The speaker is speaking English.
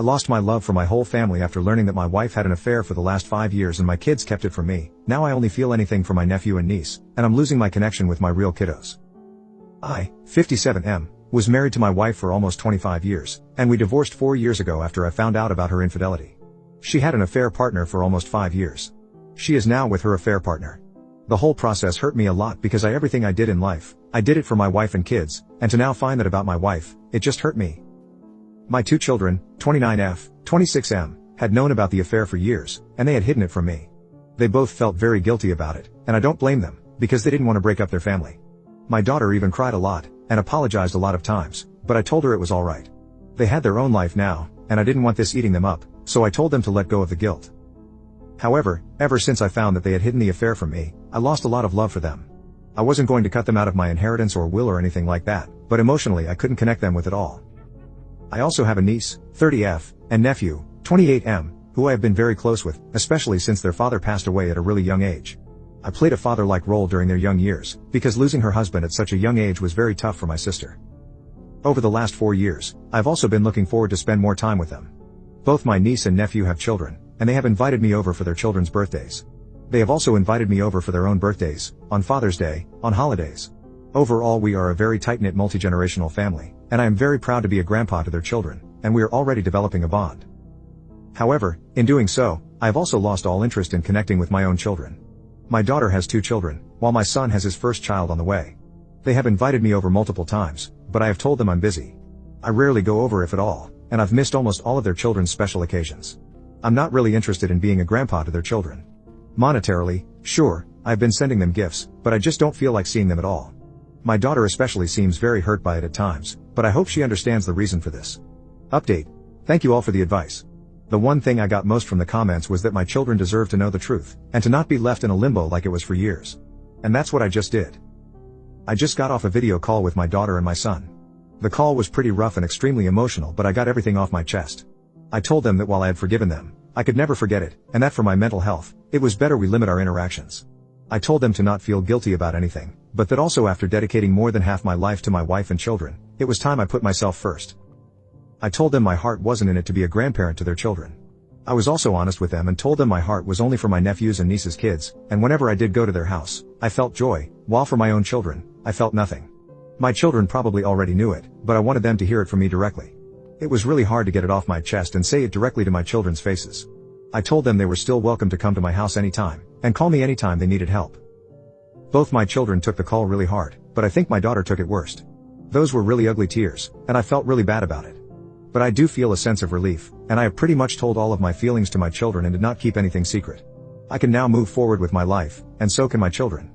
I lost my love for my whole family after learning that my wife had an affair for the last 5 years and my kids kept it from me. Now I only feel anything for my nephew and niece, and I'm losing my connection with my real kiddos. I, 57M, was married to my wife for almost 25 years, and we divorced 4 years ago after I found out about her infidelity. She had an affair partner for almost 5 years. She is now with her affair partner. The whole process hurt me a lot because everything I did in life, I did it for my wife and kids, and to now find that about my wife, it just hurt me. My 2 children, 29F, 26M, had known about the affair for years, and they had hidden it from me. They both felt very guilty about it, and I don't blame them, because they didn't want to break up their family. My daughter even cried a lot, and apologized a lot of times, but I told her it was alright. They had their own life now, and I didn't want this eating them up, so I told them to let go of the guilt. However, ever since I found that they had hidden the affair from me, I lost a lot of love for them. I wasn't going to cut them out of my inheritance or will or anything like that, but emotionally I couldn't connect them with it all. I also have a niece, 30F, and nephew, 28M, who I have been very close with, especially since their father passed away at a really young age. I played a father-like role during their young years, because losing her husband at such a young age was very tough for my sister. Over the last 4 years, I've also been looking forward to spend more time with them. Both my niece and nephew have children, and they have invited me over for their children's birthdays. They have also invited me over for their own birthdays, on Father's Day, on holidays. Overall, we are a very tight-knit multi-generational family, and I am very proud to be a grandpa to their children, and we are already developing a bond. However, in doing so, I have also lost all interest in connecting with my own children. My daughter has 2 children, while my son has his first child on the way. They have invited me over multiple times, but I have told them I'm busy. I rarely go over if at all, and I've missed almost all of their children's special occasions. I'm not really interested in being a grandpa to their children. Monetarily, sure, I've been sending them gifts, but I just don't feel like seeing them at all. My daughter especially seems very hurt by it at times, but I hope she understands the reason for this. Update. Thank you all for the advice. The one thing I got most from the comments was that my children deserve to know the truth, and to not be left in a limbo like it was for years. And that's what I just did. I just got off a video call with my daughter and my son. The call was pretty rough and extremely emotional, but I got everything off my chest. I told them that while I had forgiven them, I could never forget it, and that for my mental health, it was better we limit our interactions. I told them to not feel guilty about anything, but that also after dedicating more than half my life to my wife and children, it was time I put myself first. I told them my heart wasn't in it to be a grandparent to their children. I was also honest with them and told them my heart was only for my nephews and nieces' kids, and whenever I did go to their house, I felt joy, while for my own children, I felt nothing. My children probably already knew it, but I wanted them to hear it from me directly. It was really hard to get it off my chest and say it directly to my children's faces. I told them they were still welcome to come to my house anytime, and call me anytime they needed help. Both my children took the call really hard, but I think my daughter took it worst. Those were really ugly tears, and I felt really bad about it. But I do feel a sense of relief, and I have pretty much told all of my feelings to my children and did not keep anything secret. I can now move forward with my life, and so can my children.